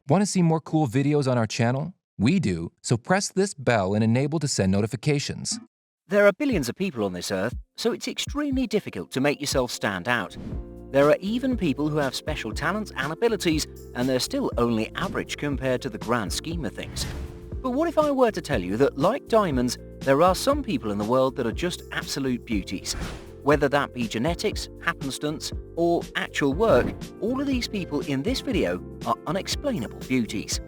Want to see more cool videos on our channel? We do, so press this bell and enable to send notifications. There are billions of people on this earth, so it's extremely difficult to make yourself stand out. There are even people who have special talents and abilities, and they're still only average compared to the grand scheme of things. But what if I were to tell you that, like diamonds, there are some people in the world that are just absolute beauties? Whether that be genetics, happenstance, or actual work, all of these people in this video are unexplainable beauties.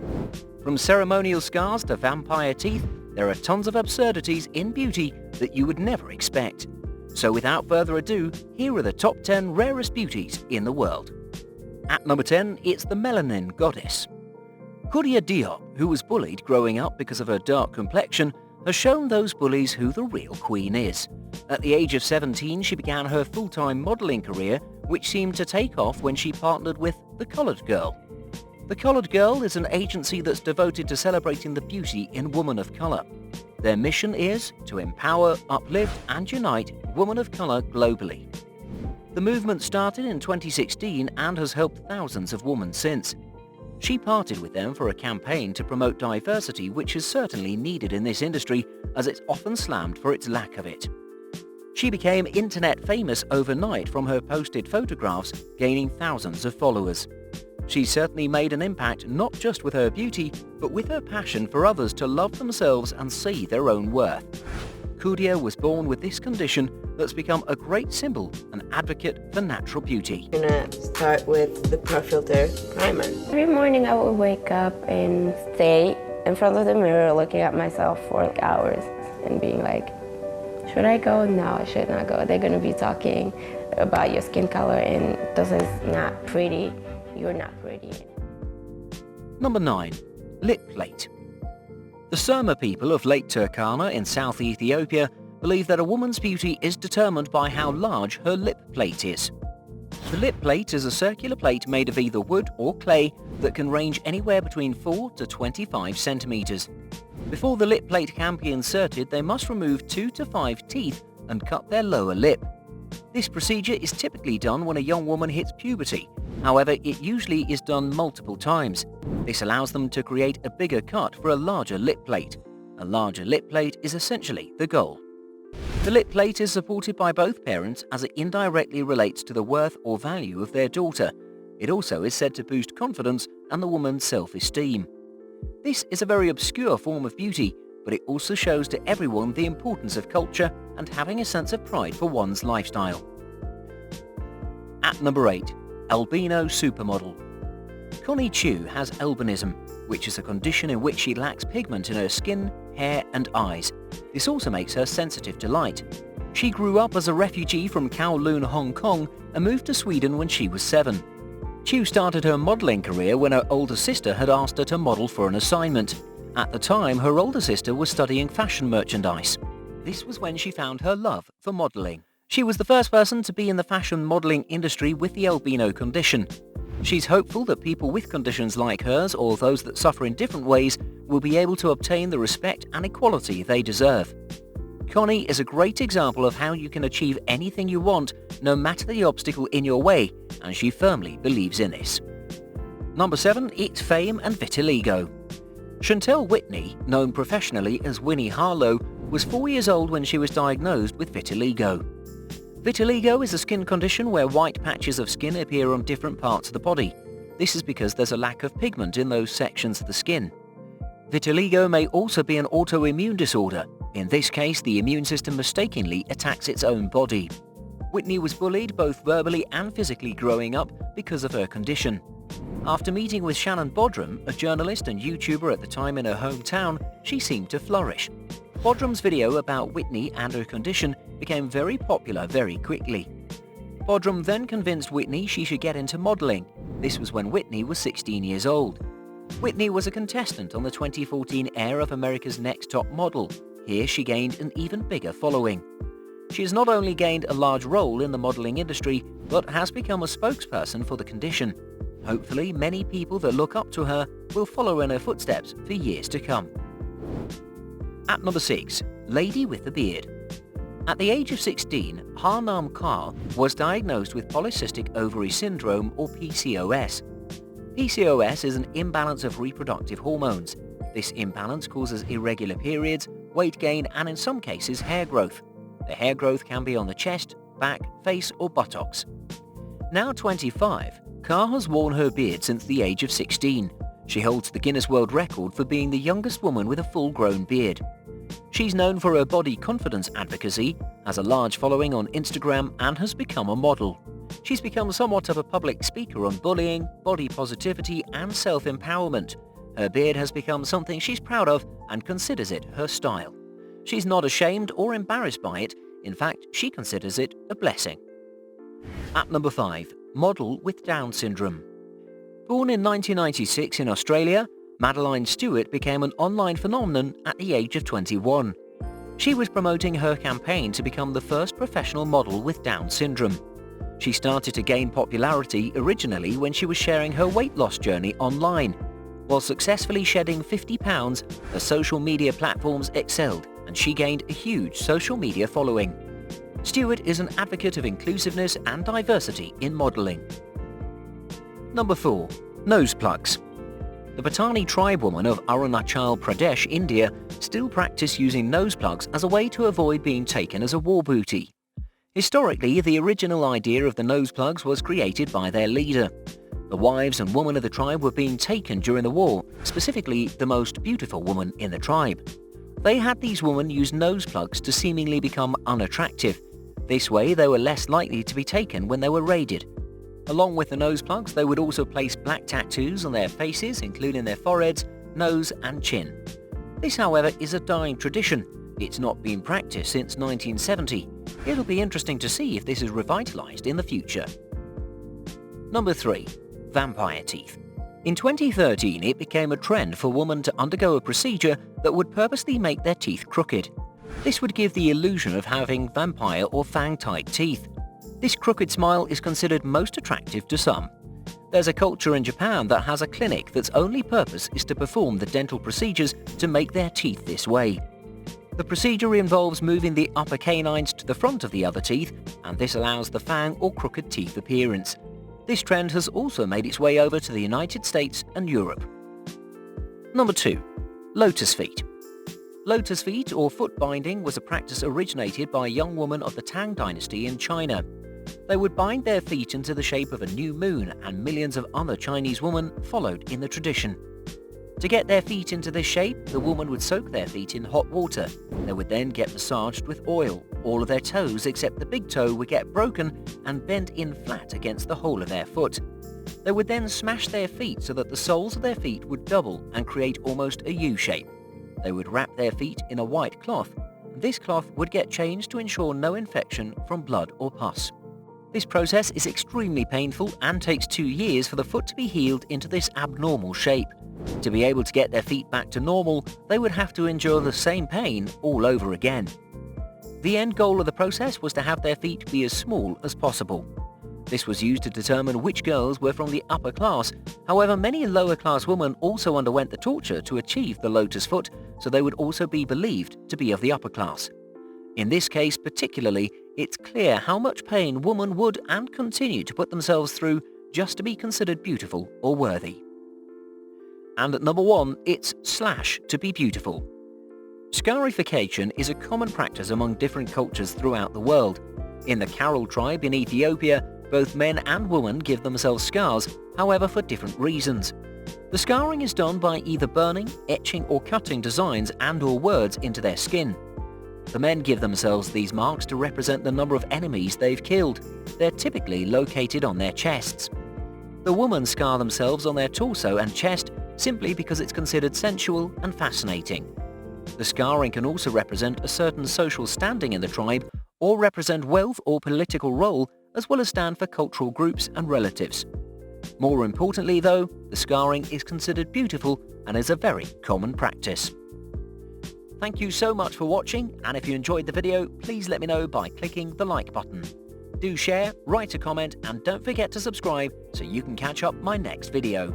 From ceremonial scars to vampire teeth, there are tons of absurdities in beauty that you would never expect. So without further ado, here are the top 10 rarest beauties in the world. At number 10, it's the melanin goddess. Diop, who was bullied growing up because of her dark complexion, has shown those bullies who the real queen is. At the age of 17, she began her full-time modeling career, which seemed to take off when she partnered with The Coloured Girl. The Coloured Girl is an agency that's devoted to celebrating the beauty in women of colour. Their mission is to empower, uplift and unite women of colour globally. The movement started in 2016 and has helped thousands of women since. She parted with them for a campaign to promote diversity, which is certainly needed in this industry as it's often slammed for its lack of it. She became internet famous overnight from her posted photographs, gaining thousands of followers. She certainly made an impact not just with her beauty, but with her passion for others to love themselves and see their own worth. Diop was born with this condition that's become a great symbol, an advocate for natural beauty. I'm gonna start with the Pro Filter primer. Every morning I would wake up and stay in front of the mirror looking at myself for like hours and being like, should I go? No, I should not go. They're gonna be talking about your skin color and this is not pretty. You're not pretty. Number 9. Lip plate. The Surma people of Lake Turkana in South Ethiopia believe that a woman's beauty is determined by how large her lip plate is. The lip plate is a circular plate made of either wood or clay that can range anywhere between 4 to 25 centimeters. Before the lip plate can be inserted, they must remove 2 to 5 teeth and cut their lower lip. This procedure is typically done when a young woman hits puberty. However, it usually is done multiple times. This allows them to create a bigger cut for a larger lip plate. A larger lip plate is essentially the goal. The lip plate is supported by both parents as it indirectly relates to the worth or value of their daughter. It also is said to boost confidence and the woman's self-esteem. This is a very obscure form of beauty, but it also shows to everyone the importance of culture and having a sense of pride for one's lifestyle. At number 8. Albino supermodel. Connie Chu has albinism, which is a condition in which she lacks pigment in her skin, hair and eyes. This also makes her sensitive to light. She grew up as a refugee from Kowloon, Hong Kong and moved to Sweden when she was 7. Chu started her modeling career when her older sister had asked her to model for an assignment. At the time, her older sister was studying fashion merchandise. This was when she found her love for modeling. She was the first person to be in the fashion modeling industry with the albino condition. She's hopeful that people with conditions like hers or those that suffer in different ways will be able to obtain the respect and equality they deserve. Connie is a great example of how you can achieve anything you want, no matter the obstacle in your way, and she firmly believes in this. Number 7. It's fame and vitiligo. Chantel Whitney, known professionally as Winnie Harlow, was 4 years old when she was diagnosed with vitiligo. Vitiligo is a skin condition where white patches of skin appear on different parts of the body. This is because there's a lack of pigment in those sections of the skin. Vitiligo may also be an autoimmune disorder. In this case, the immune system mistakenly attacks its own body. Whitney was bullied both verbally and physically growing up because of her condition. After meeting with Shannon Bodrum, a journalist and YouTuber at the time in her hometown, she seemed to flourish. Bodrum's video about Whitney and her condition became very popular very quickly. Bodrum then convinced Whitney she should get into modeling. This was when Whitney was 16 years old. Whitney was a contestant on the 2014 air of America's Next Top Model. Here she gained an even bigger following. She has not only gained a large role in the modeling industry, but has become a spokesperson for the condition. Hopefully, many people that look up to her will follow in her footsteps for years to come. At number 6. Lady with the Beard. At the age of 16, Harnam Kaur was diagnosed with polycystic ovary syndrome or PCOS. PCOS is an imbalance of reproductive hormones. This imbalance causes irregular periods, weight gain, and in some cases hair growth. The hair growth can be on the chest, back, face, or buttocks. Now 25, Carr has worn her beard since the age of 16. She holds the Guinness World Record for being the youngest woman with a full-grown beard. She's known for her body confidence advocacy, has a large following on Instagram, and has become a model. She's become somewhat of a public speaker on bullying, body positivity, and self-empowerment. Her beard has become something she's proud of and considers it her style. She's not ashamed or embarrassed by it. In fact, she considers it a blessing. At number 5, model with Down syndrome. Born in 1996 in Australia, Madeline Stewart became an online phenomenon at the age of 21. She was promoting her campaign to become the first professional model with Down syndrome. She started to gain popularity originally when she was sharing her weight loss journey online. While successfully shedding 50 pounds, her social media platforms excelled and she gained a huge social media following. Stewart is an advocate of inclusiveness and diversity in modelling. Number 4. Nose plugs. The Patani tribe women of Arunachal Pradesh, India, still practice using nose plugs as a way to avoid being taken as a war booty. Historically, the original idea of the nose plugs was created by their leader. The wives and women of the tribe were being taken during the war, specifically the most beautiful woman in the tribe. They had these women use nose plugs to seemingly become unattractive. This way, they were less likely to be taken when they were raided. Along with the nose plugs, they would also place black tattoos on their faces, including their foreheads, nose and chin. This, however, is a dying tradition. It's not been practiced since 1970. It'll be interesting to see if this is revitalized in the future. Number 3. Vampire teeth. In 2013, it became a trend for women to undergo a procedure that would purposely make their teeth crooked. This would give the illusion of having vampire or fang-type teeth. This crooked smile is considered most attractive to some. There's a culture in Japan that has a clinic that's only purpose is to perform the dental procedures to make their teeth this way. The procedure involves moving the upper canines to the front of the other teeth, and this allows the fang or crooked teeth appearance. This trend has also made its way over to the United States and Europe. Number 2. Lotus feet. Lotus feet or foot binding was a practice originated by a young woman of the Tang dynasty in China. They would bind their feet into the shape of a new moon, and millions of other Chinese women followed in the tradition. To get their feet into this shape, the woman would soak their feet in hot water. They would then get massaged with oil. All of their toes except the big toe would get broken and bent in flat against the whole of their foot. They would then smash their feet so that the soles of their feet would double and create almost a U shape. They would wrap their feet in a white cloth. This cloth would get changed to ensure no infection from blood or pus. This process is extremely painful and takes 2 years for the foot to be healed into this abnormal shape. To be able to get their feet back to normal, they would have to endure the same pain all over again. The end goal of the process was to have their feet be as small as possible. This was used to determine which girls were from the upper class. However, many lower class women also underwent the torture to achieve the lotus foot, so they would also be believed to be of the upper class. In this case particularly, it's clear how much pain women would and continue to put themselves through just to be considered beautiful or worthy. And at number 1, it's slash to be beautiful. Scarification is a common practice among different cultures throughout the world. In the Carol tribe in Ethiopia, both men and women give themselves scars, however for different reasons. The scarring is done by either burning, etching or cutting designs and/or words into their skin. The men give themselves these marks to represent the number of enemies they've killed. They're typically located on their chests. The women scar themselves on their torso and chest simply because it's considered sensual and fascinating. The scarring can also represent a certain social standing in the tribe or represent wealth or political role, as well as stand for cultural groups and relatives. More importantly though, the scarring is considered beautiful and is a very common practice. Thank you so much for watching, and if you enjoyed the video, please let me know by clicking the like button. Do share, write a comment, and don't forget to subscribe so you can catch up my next video.